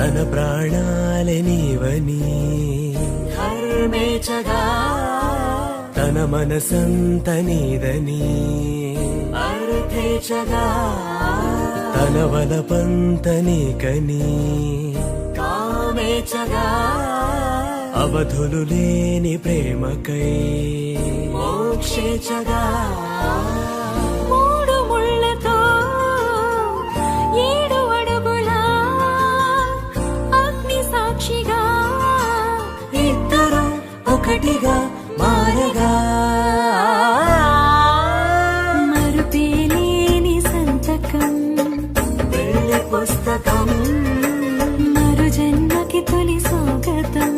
తన ప్రాణాలే నీవని హర్మేచగా తన మనసంత నీదని అర్థేచగా తన వలపంత నీకని కామేచగా అవధులు లేని ప్రేమకై మోక్షేచగా మూడు ముళ్ళతో 7 అడుగుల అగ్ని సాక్షిగా ఇద్దరు ఒకటిగా మారగా మరుపేలేని సంతకం పెళ్లి పుస్తకం మరు జన్మకి తొలి స్వాగతం